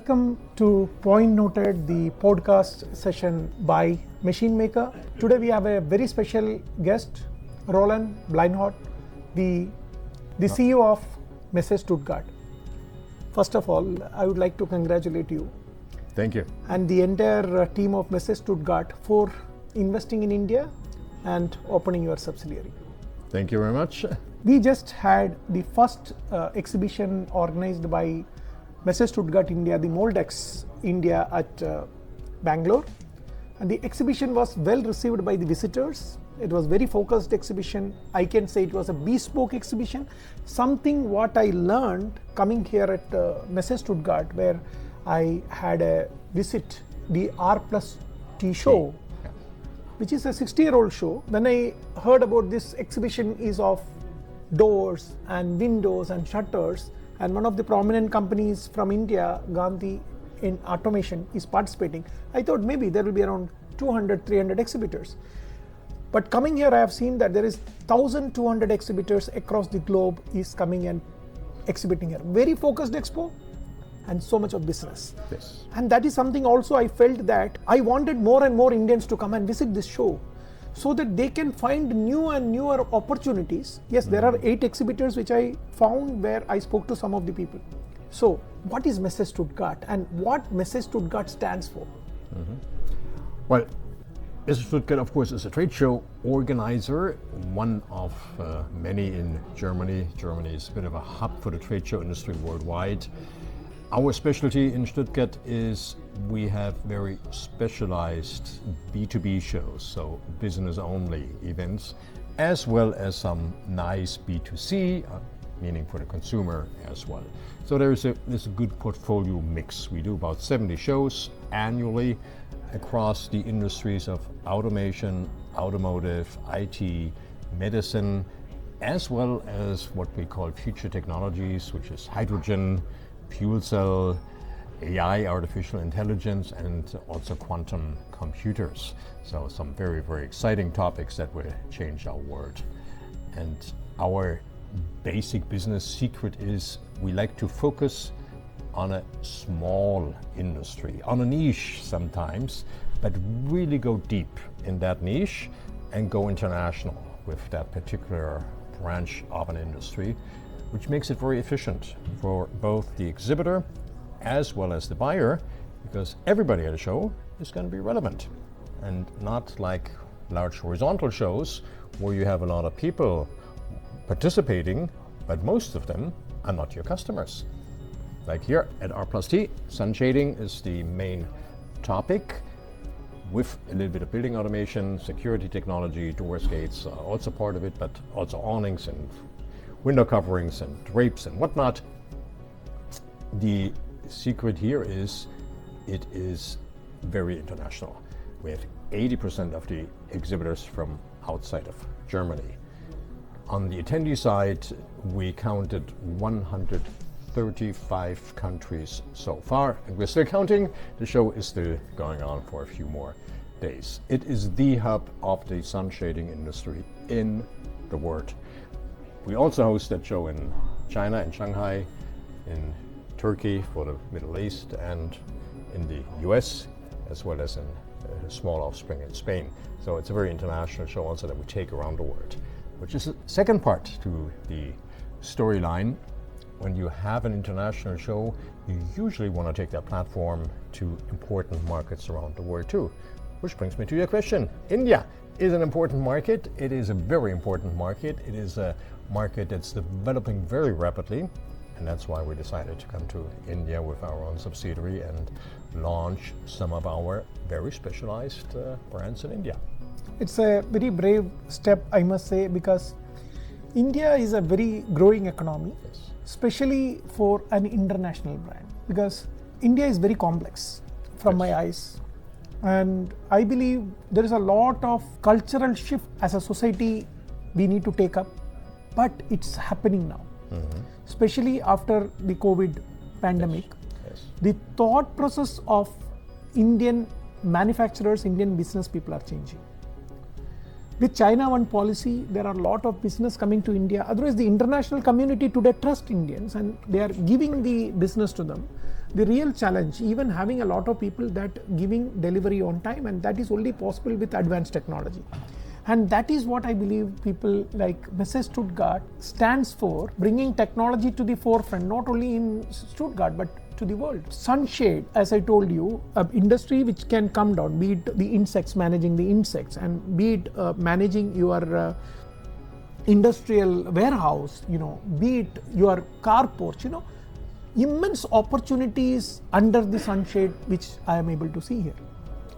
Welcome to Point Noted, the podcast session by Machine Maker. Today we have a very special guest, Roland, the CEO of Messe Stuttgart. First of all, I would like to congratulate you. Thank you. And the entire team of Messe Stuttgart for investing in India and opening your subsidiary. Thank you very much. We just had the first exhibition organized by Messe Stuttgart India, the Moldex India at Bangalore. And the exhibition was well received by the visitors. It was very focused exhibition. I can say it was a bespoke exhibition. Something what I learned coming here at Messe Stuttgart, where I had a visit the R+T show, which is a 60-year-old show. When I heard about this exhibition is of doors and windows and shutters, and one of the prominent companies from India, Gandhi in automation, is participating, I thought maybe there will be around 200, 300 exhibitors. But coming here, I have seen that there is 1,200 exhibitors across the globe is coming and exhibiting here. Very focused expo and so much of business. Yes. And that is something also I felt that I wanted more and more Indians to come and visit this show so that they can find new and newer opportunities. Yes, there are 8 exhibitors which I found where I spoke to some of the people. So what is Messe Stuttgart and what Messe Stuttgart stands for? Well, Messe Stuttgart, of course, is a trade show organizer, one of many in Germany. Germany is a bit of a hub for the trade show industry worldwide. Our specialty in Stuttgart is we have very specialized B2B shows, so business-only events, as well as some nice B2C, meaning for the consumer as well. So there's a good portfolio mix. We do about 70 shows annually across the industries of automation, automotive, IT, medicine, as well as what we call future technologies, which is hydrogen, fuel cell, AI, artificial intelligence, and also quantum computers. So some very, very exciting topics that will change our world. And our basic business secret is we like to focus on a small industry, on a niche sometimes, but really go deep in that niche and go international with that particular branch of an industry, which makes it very efficient for both the exhibitor as well as the buyer, because everybody at a show is going to be relevant, and not like large horizontal shows where you have a lot of people participating, but most of them are not your customers. Like here at R+T, sun shading is the main topic, with a little bit of building automation, security technology, doors, gates, also part of it, but also awnings and window coverings and drapes and whatnot. The secret here is it is very international. We have 80% of the exhibitors from outside of Germany. On the attendee side, we counted 135 countries so far, and we're still counting. The show is still going on for a few more days. It is the hub of the sun shading industry in the world. We also host that show in China, in Shanghai, in Turkey for the Middle East, and in the US, as well as in a small offspring in Spain. So it's a very international show also that we take around the world, which is the second part to the storyline. When you have an international show, you usually want to take that platform to important markets around the world too. Which brings me to your question. India is an important market. It is a very important market. It is a market that's developing very rapidly, and that's why we decided to come to India with our own subsidiary and launch some of our very specialized brands in India. It's a very brave step, I must say, because India is a very growing economy, Yes. especially for an international brand, because India is very complex from my eyes. And I believe there is a lot of cultural shift as a society we need to take up, but it's happening now, especially after the COVID pandemic. Yes. The thought process of Indian manufacturers, Indian business people are changing. With China One policy, there are a lot of business coming to India. Otherwise, the international community today trust Indians and they are giving the business to them. the real challenge, even having a lot of people that giving delivery on time, and that is only possible with advanced technology. And that is what I believe people like Mrs. Stuttgart stands for, bringing technology to the forefront, not only in Stuttgart, but to the world. Sunshade, as I told you, an industry which can come down, be it the insects, managing the insects, and be it managing your industrial warehouse, be it your carports, immense opportunities under the sunshade, which I am able to see here.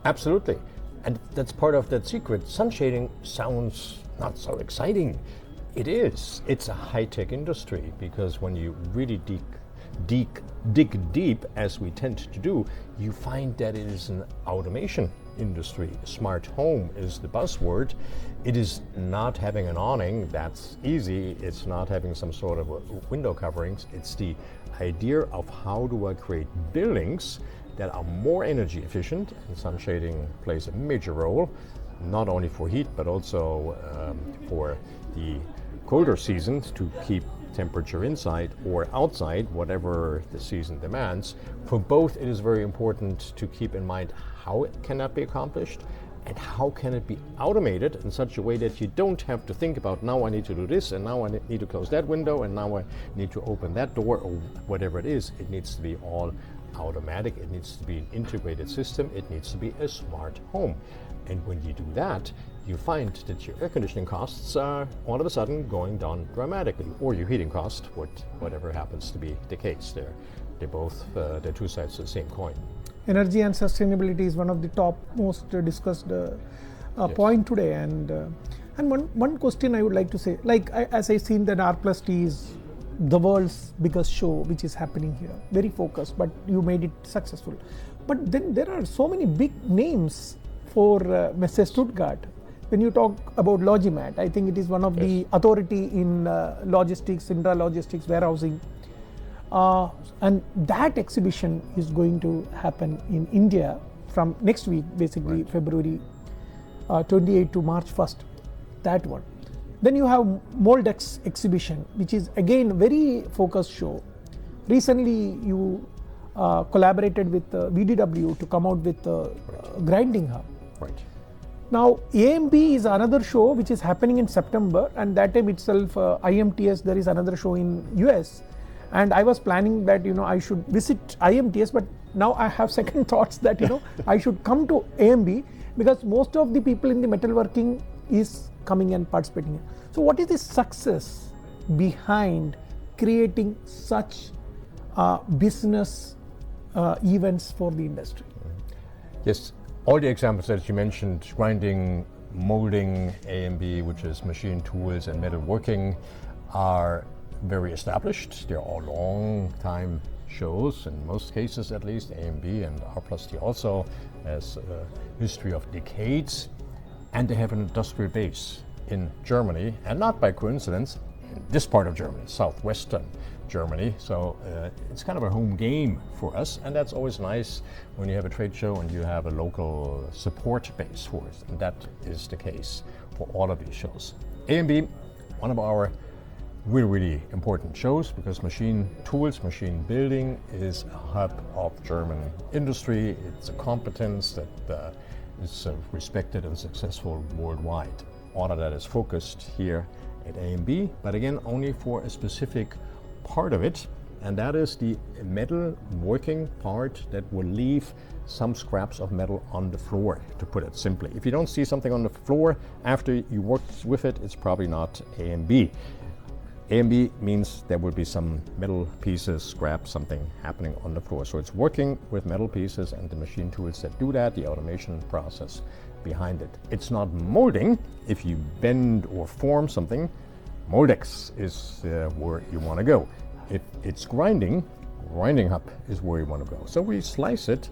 Absolutely. And that's part of that secret. Sun shading sounds not so exciting. It is. It's a high-tech industry, because when you really dig deep, as we tend to do, you find that it is an automation industry. Smart home is the buzzword. It is not having an awning, that's easy. It's not having some sort of window coverings. It's the idea of how do I create buildings that are more energy efficient, and sun shading plays a major role, not only for heat, but also for the colder seasons to keep temperature inside or outside, whatever the season demands. For both, it is very important to keep in mind how it can that be accomplished, and how can it be automated in such a way that you don't have to think about, now I need to do this, and now I need to close that window, and now I need to open that door, or whatever it is. It needs to be all automatic. It needs to be an integrated system. It needs to be a smart home. And when you do that, you find that your air conditioning costs are all of a sudden going down dramatically, or your heating cost, whatever happens to be the case. They're both they're two sides of the same coin. Energy and sustainability is one of the top most discussed point today. And one question I would like to say, as I seen that R+T is the world's biggest show which is happening here, very focused, but you made it successful. But then there are so many big names for Messe Stuttgart. When you talk about Logimat, I think it is one of the authority in logistics, intra-logistics, warehousing. And that exhibition is going to happen in India from next week, basically February 28 to March 1st, that one. Then you have Moldex exhibition, which is again very focused show. Recently you collaborated with VDW to come out with grinding hub. Right. Now AMB is another show which is happening in September, and that time itself IMTS, there is another show in US, and I was planning that I should visit IMTS, but now I have second thoughts that I should come to AMB, because most of the people in the metalworking is coming and participating. So what is the success behind creating such business events for the industry? Yes, all the examples that you mentioned, grinding, molding, A&B, which is machine tools and metalworking, are very established. They're all long time shows, in most cases at least. A&B and R+T also has a history of decades, and they have an industrial base in Germany, and not by coincidence, in this part of Germany, southwestern Germany. So it's kind of a home game for us, and that's always nice when you have a trade show and you have a local support base for it, and that is the case for all of these shows. A&B, one of our really important shows, because machine tools, machine building is a hub of German industry. It's a competence that is respected and successful worldwide. All of that is focused here at A&B, but again, only for a specific part of it, and that is the metal working part that will leave some scraps of metal on the floor, to put it simply. If you don't see something on the floor after you worked with it, it's probably not A&B. A&B means there will be some metal pieces, scrap, something happening on the floor. So it's working with metal pieces and the machine tools that do that, the automation process behind it. It's not molding. If you bend or form something, Moldex is where you want to go. If it's grinding, grinding hub is where you want to go. So we slice it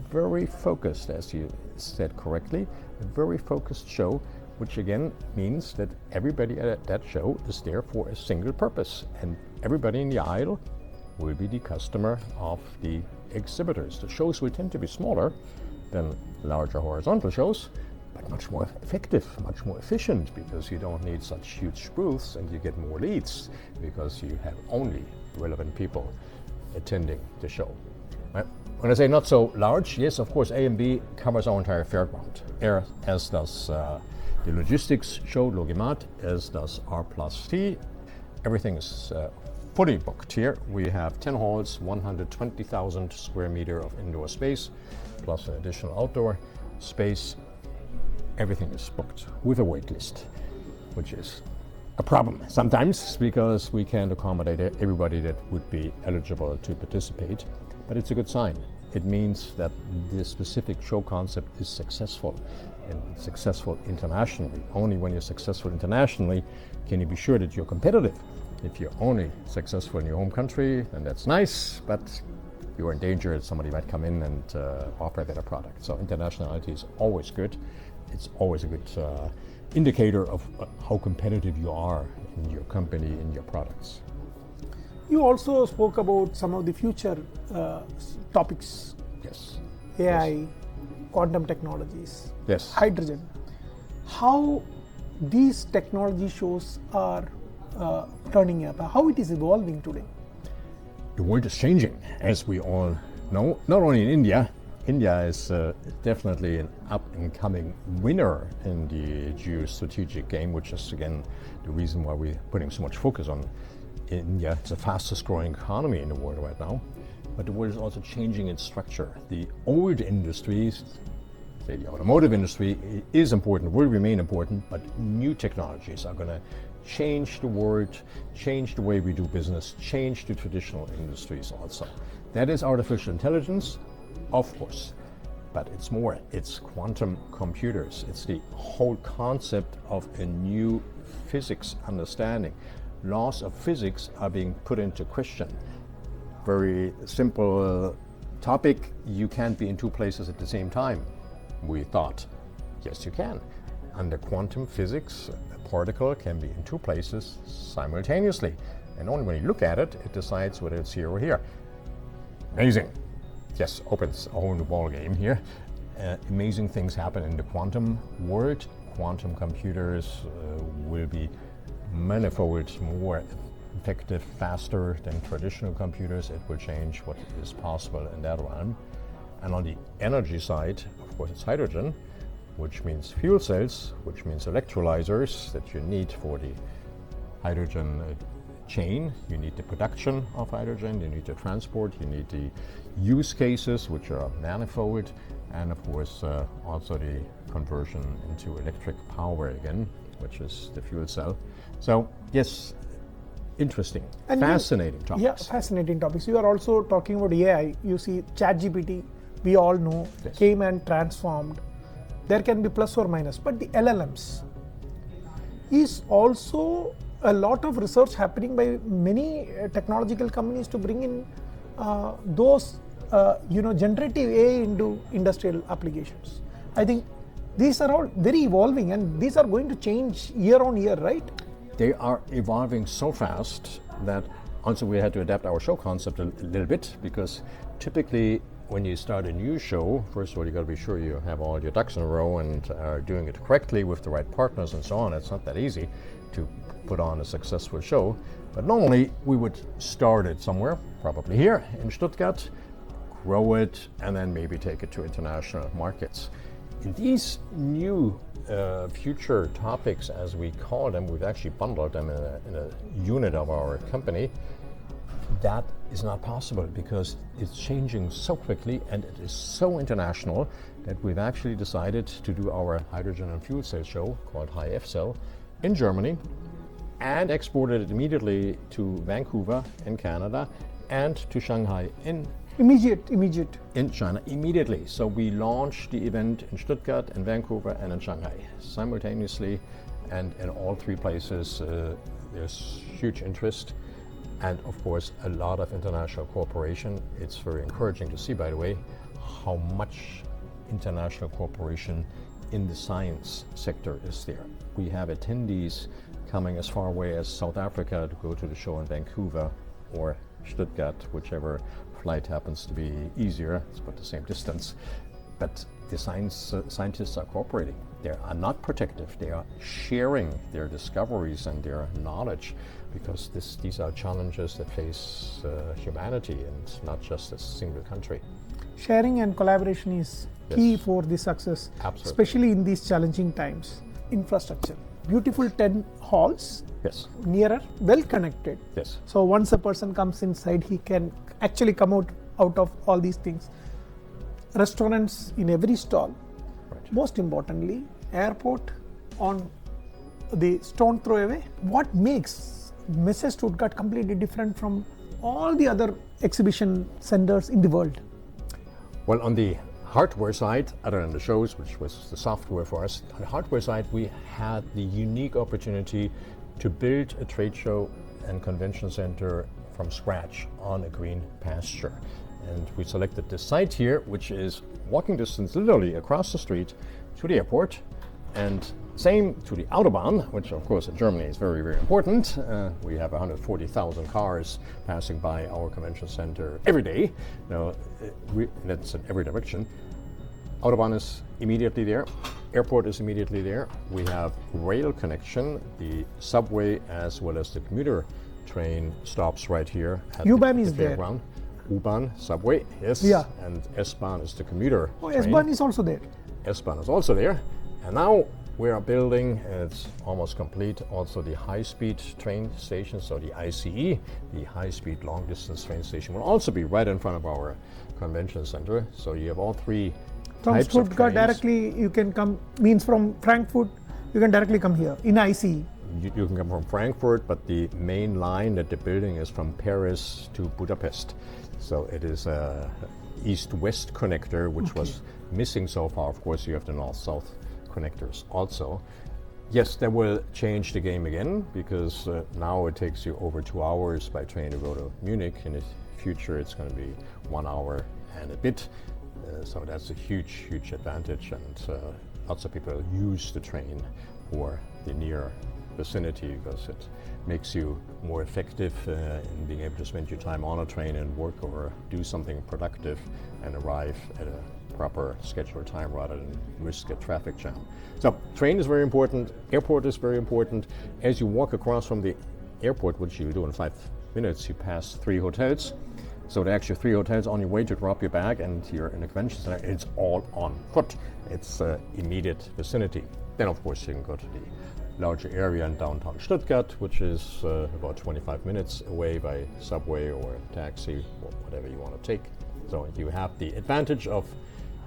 very focused, as you said correctly, a very focused show, which again means that everybody at that show is there for a single purpose, and everybody in the aisle will be the customer of the exhibitors. The shows will tend to be smaller than larger horizontal shows, but much more effective, much more efficient, because you don't need such huge booths and you get more leads because you have only relevant people attending the show. When I say not so large, yes, of course, AMB covers our entire fairground, as does the logistics show, Logimat, as does R+T. Everything is fully booked here. We have 10 halls, 120,000 square meter of indoor space, plus an additional outdoor space. Everything is booked with a wait list, which is a problem sometimes because we can't accommodate everybody that would be eligible to participate. But it's a good sign. It means that the specific show concept is successful, and successful internationally. Only when you're successful internationally can you be sure that you're competitive. If you're only successful in your home country, then that's nice, but you're in danger that somebody might come in and offer a better product. So internationality is always good. It's always a good indicator of how competitive you are in your company, in your products. You also spoke about some of the future topics. Yes. AI, Yes. quantum technologies, Yes. hydrogen. How these technology shows are turning up, how it is evolving today? The world is changing, as we all know, not only in India. India is definitely an up-and-coming winner in the geostrategic game, which is, again, the reason why we're putting so much focus on India. It's the fastest growing economy in the world right now. But the world is also changing its structure. The old industries, say the automotive industry, is important, will remain important, but new technologies are going to change the world, change the way we do business, change the traditional industries also. That is artificial intelligence, of course, but it's more. It's quantum computers. It's the whole concept of a new physics understanding. Laws of physics are being put into question. Very simple topic, you can't be in two places at the same time, we thought. Yes, you can. Under quantum physics, a particle can be in two places simultaneously. And only when you look at it, it decides whether it's here or here. Amazing. Yes, opens a whole new ball game here. Amazing things happen in the quantum world. Quantum computers will be manifold more effective, faster than traditional computers. It will change what is possible in that realm. And on the energy side, of course, it's hydrogen, which means fuel cells, which means electrolyzers that you need for the hydrogen chain. You need the production of hydrogen, you need the transport, you need the use cases, which are manifold, and of course also the conversion into electric power again, which is the fuel cell. So yes, interesting, and fascinating topics. Yeah, fascinating topics. You are also talking about AI. You see ChatGPT, we all know, yes, came and transformed. There can be plus or minus, but the LLMs is also a lot of research happening by many technological companies to bring in those generative AI into industrial applications. I think these are all very evolving, and these are going to change year on year, right? They are evolving so fast that also we had to adapt our show concept a little bit, because typically when you start a new show, first of all, you got to be sure you have all your ducks in a row and are doing it correctly with the right partners and so on. It's not that easy to put on a successful show. But normally we would start it somewhere, probably here in Stuttgart, grow it, and then maybe take it to international markets. In these new future topics, as we call them, we've actually bundled them in a unit of our company. That is not possible because it's changing so quickly and it is so international that we've actually decided to do our hydrogen and fuel cell show called HyFCell in Germany and exported it immediately to Vancouver in Canada and to Shanghai in China immediately. So we launched the event in Stuttgart and Vancouver and in Shanghai simultaneously, and in all three places there's huge interest and of course a lot of international cooperation. It's very encouraging to see, by the way, how much international cooperation in the science sector is there. We have attendees coming as far away as South Africa to go to the show in Vancouver or Stuttgart, whichever flight happens to be easier. It's about the same distance. But the scientists are cooperating. They are not protective. They are sharing their discoveries and their knowledge, because these are challenges that face humanity and not just a single country. Sharing and collaboration is key Yes. for the success, Absolutely. especially in these challenging times. Infrastructure, beautiful 10 halls, Yes. nearer, well connected. Yes. So once a person comes inside, he can actually come out of all these things. Restaurants in every stall. Right. Most importantly, airport on the stone throw away. What makes Messe Stuttgart completely different from all the other exhibition centers in the world? Well, on the hardware side, other than the shows, which was the software for us, on the hardware side, we had the unique opportunity to build a trade show and convention center from scratch on a green pasture. And we selected this site here, which is walking distance literally across the street to the airport, and same to the Autobahn, which of course in Germany is very, very important. We have 140,000 cars passing by our convention center every day. Now, that's in every direction. Autobahn is immediately there. Airport is immediately there. We have rail connection, the subway as well as the commuter train stops right here. At U-Bahn the is there. fairground. U-Bahn, subway, yes. Yeah. And S-Bahn is the commuter Oh, train. S-Bahn is also there. S-Bahn is also there. And now we are building, it's almost complete, also the high-speed train station, so the ICE, the high-speed long-distance train station, will also be right in front of our convention center. So you have all three From types of Stuttgart trains. directly you can come, means from Frankfurt you can directly come here in ICE. You can come from Frankfurt, but the main line that they're building is from Paris to Budapest. So it is a east-west connector, which was missing so far. Of course, you have the north-south connectors also. Yes, that will change the game again, because now it takes you over 2 hours by train to go to Munich. In the future, it's going to be 1 hour and a bit. So that's a huge, huge advantage, and lots of people use the train for the near vicinity because it makes you more effective in being able to spend your time on a train and work or do something productive and arrive at a proper scheduled time rather than risk a traffic jam. So train is very important, airport is very important. As you walk across from the airport, which you do in 5 minutes, you pass 3 hotels. So there are actually 3 hotels on your way to drop your bag, and you're in a convention center. It's all on foot. It's immediate vicinity. Then of course you can go to the larger area in downtown Stuttgart, which is about 25 minutes away by subway or taxi or whatever you want to take. So you have the advantage of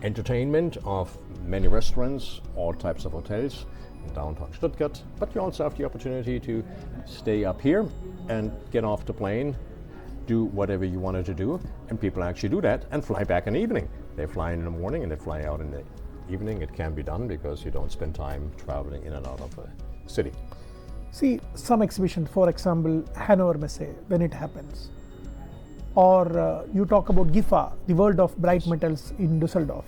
entertainment, of many restaurants, all types of hotels in downtown Stuttgart, but you also have the opportunity to stay up here and get off the plane, do whatever you wanted to do, and people actually do that and fly back in the evening. They fly in the morning and they fly out in the evening. It can be done because you don't spend time traveling in and out of a city. See, some exhibition, for example, Hanover Messe, when it happens. Or you talk about GIFA, the world of bright metals in Düsseldorf.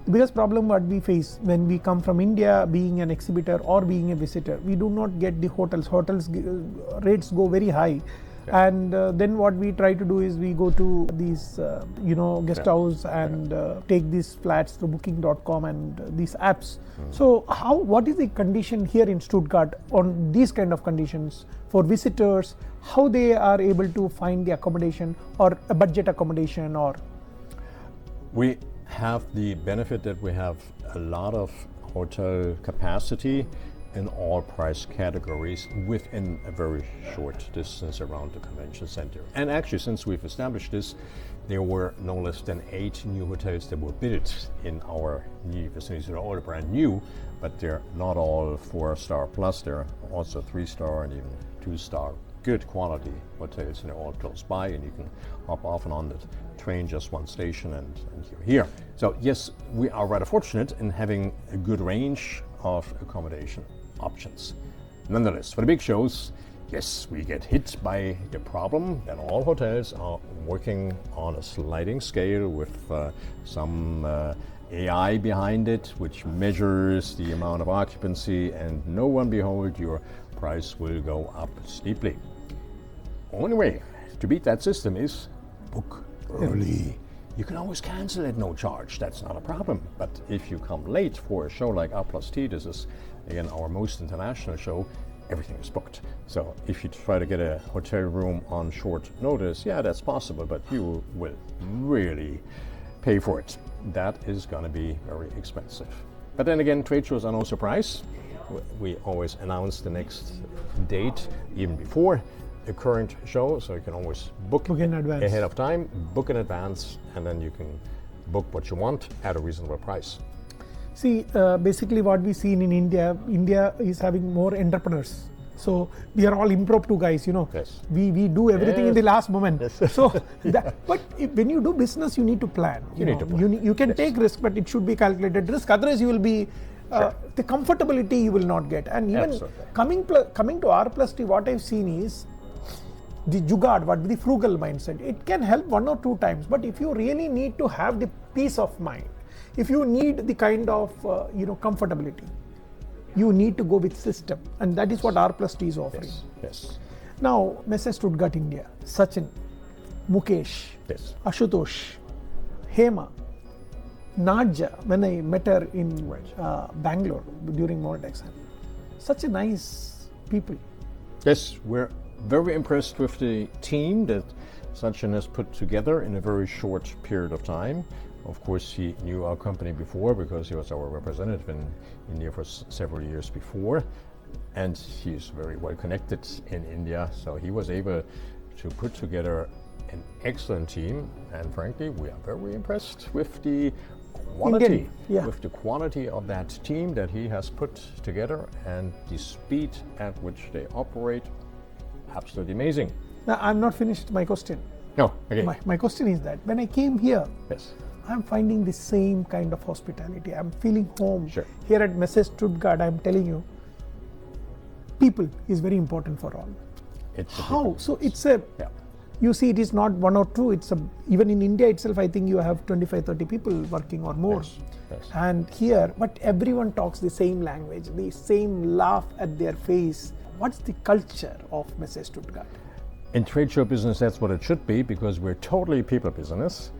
The biggest problem what we face when we come from India, being an exhibitor or being a visitor, we do not get the hotels. Rates go very high. Yeah. And then what we try to do is we go to these, guest house and take these flats through booking.com and these apps. So what is the condition here in Stuttgart on these kind of conditions for visitors, how they are able to find the accommodation or a budget accommodation? Or We have the benefit that we have a lot of hotel capacity in all price categories within a very short distance around the convention center. And actually, since we've established this, there were no less than 8 new hotels that were built in our new vicinity. They're all brand new, but they're not all 4-star plus. They're also 3-star and even 2-star good quality hotels, and they're all close by, and you can hop off and on the train just one station and you're here. So yes, we are rather fortunate in having a good range of accommodation options. Nonetheless, for the big shows, yes, we get hit by the problem that all hotels are working on a sliding scale with some AI behind it, which measures the amount of occupancy, and lo and behold, your price will go up steeply. Only way to beat that system is book early. You can always cancel at no charge, that's not a problem. But if you come late for a show like A+T, this is again our most international show, everything is booked. So if you try to get a hotel room on short notice, yeah, that's possible, but you will really pay for it. That is going to be very expensive. But then again, trade shows are no surprise. We always announce the next date even before the current show, so you can always book in advance. ahead of time, book in advance, and then you can book what you want at a reasonable price. See, basically what we see in India, India is having more entrepreneurs. So we are all impromptu guys, you know. Yes. We do everything in the last moment. Yes. So, but when you do business, you need to plan. You need to plan. You can take risk, but it should be calculated risk. Otherwise, you will be the comfortability you will not get. And even coming to R plus T, what I've seen is the jugaad, the frugal mindset. It can help 1 or 2 times, but if you really need to have the peace of mind, if you need the kind of comfortability, you need to go with system, and that is what R plus T is offering. Yes. Now, Messrs. Stuttgart India, Sachin, Mukesh, Ashutosh, Hema, Nadja, when I met her in Bangalore during Moldex, such a nice people. Yes, we're very impressed with the team that Sachin has put together in a very short period of time. Of course, he knew our company before because he was our representative in India for several years before, and he's very well connected in India, so he was able to put together an excellent team, and frankly, we are very impressed with the quality of that team that he has put together and the speed at which they operate. Absolutely amazing. Now, I'm not finished my question. No, okay. My question is that when I came here, yes, I'm finding the same kind of hospitality. I'm feeling home. Sure. Here at Messrs. Stuttgart, I'm telling you, people is very important for all. How? So it's a, you see, it is not 1 or 2, it's even in India itself, I think you have 25, 30 people working or more. Yes. And here, but everyone talks the same language, the same laugh at their face. What's the culture of Messrs. Stuttgart? In trade show business, that's what it should be, because we're totally people business.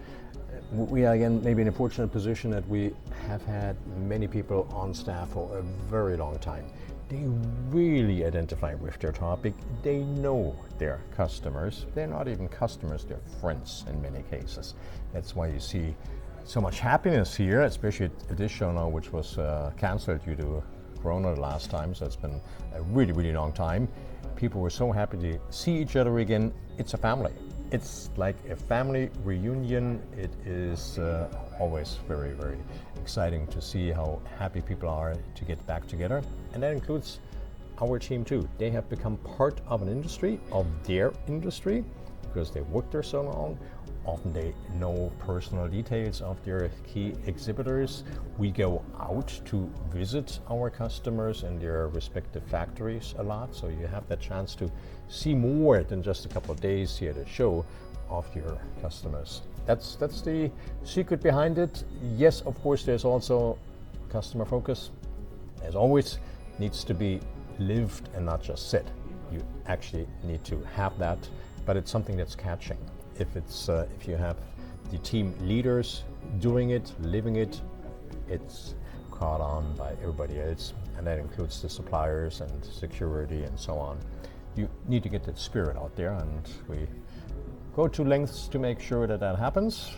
We are, again, maybe in a fortunate position that we have had many people on staff for a very long time. They really identify with their topic. They know their customers. They're not even customers, they're friends in many cases. That's why you see so much happiness here, especially at this show now, which was canceled due to Corona the last time, so it's been a really, really long time. People were so happy to see each other again. It's a family. It's like a family reunion. It is always very, very exciting to see how happy people are to get back together. And that includes our team too. They have become part of an industry, of their industry, because they worked there so long. Often they know personal details of their key exhibitors. We go out to visit our customers in their respective factories a lot, so you have that chance to see more than just a couple of days here at a show of your customers. That's the secret behind it. Yes, of course, there's also customer focus. As always, needs to be lived and not just said. You actually need to have that, but it's something that's catching. If you have the team leaders doing it, living it, it's caught on by everybody else, and that includes the suppliers and security and so on. You need to get that spirit out there, and we go to lengths to make sure that that happens.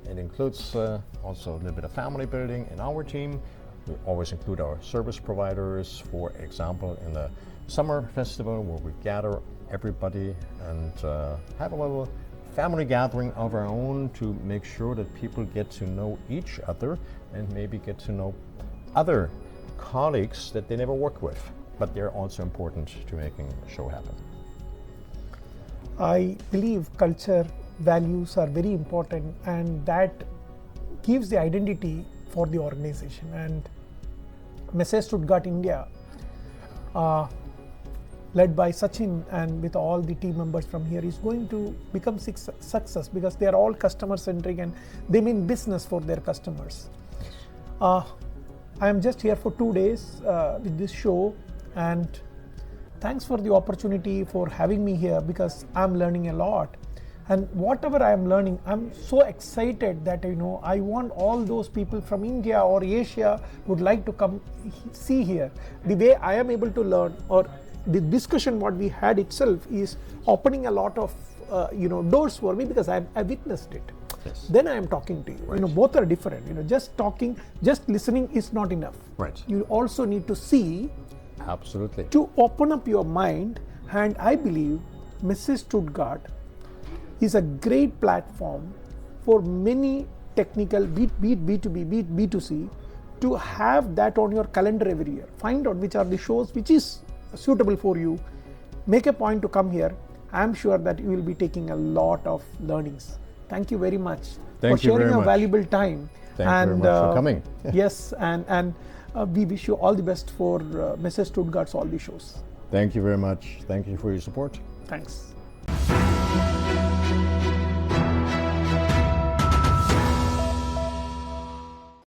It includes also a little bit of family building in our team. We always include our service providers, for example, in the summer festival where we gather everybody and have a little family gathering of our own to make sure that people get to know each other and maybe get to know other colleagues that they never work with, but they're also important to making the show happen. I believe culture, values are very important, and that gives the identity for the organization. And Messrs. Stuttgart India, led by Sachin and with all the team members from here, is going to become success because they are all customer centric and they mean business for their customers. I am just here for 2 days with this show, and thanks for the opportunity for having me here, because I'm learning a lot. And whatever I am learning, I'm so excited that I want all those people from India or Asia would like to come see here. The way I am able to learn, or the discussion what we had itself, is opening a lot of doors for me, because I witnessed it. Yes. then I am talking to you. Right. Both are different. Just talking, just listening is not enough. Right. You also need to see, Absolutely. to open up your mind, and I believe Mrs. Stuttgart is a great platform for many technical, be it B2B, be it B2C, to have that on your calendar every year. Find out which are the shows which is suitable for you. Make a point to come here. I'm sure that you will be taking a lot of learnings. Thank you very much Thank for you sharing very your much. valuable time. Thank you very much for coming. Yes, and we wish you all the best for Mrs. Stuttgart's all the shows. Thank you very much. Thank you for your support. Thanks.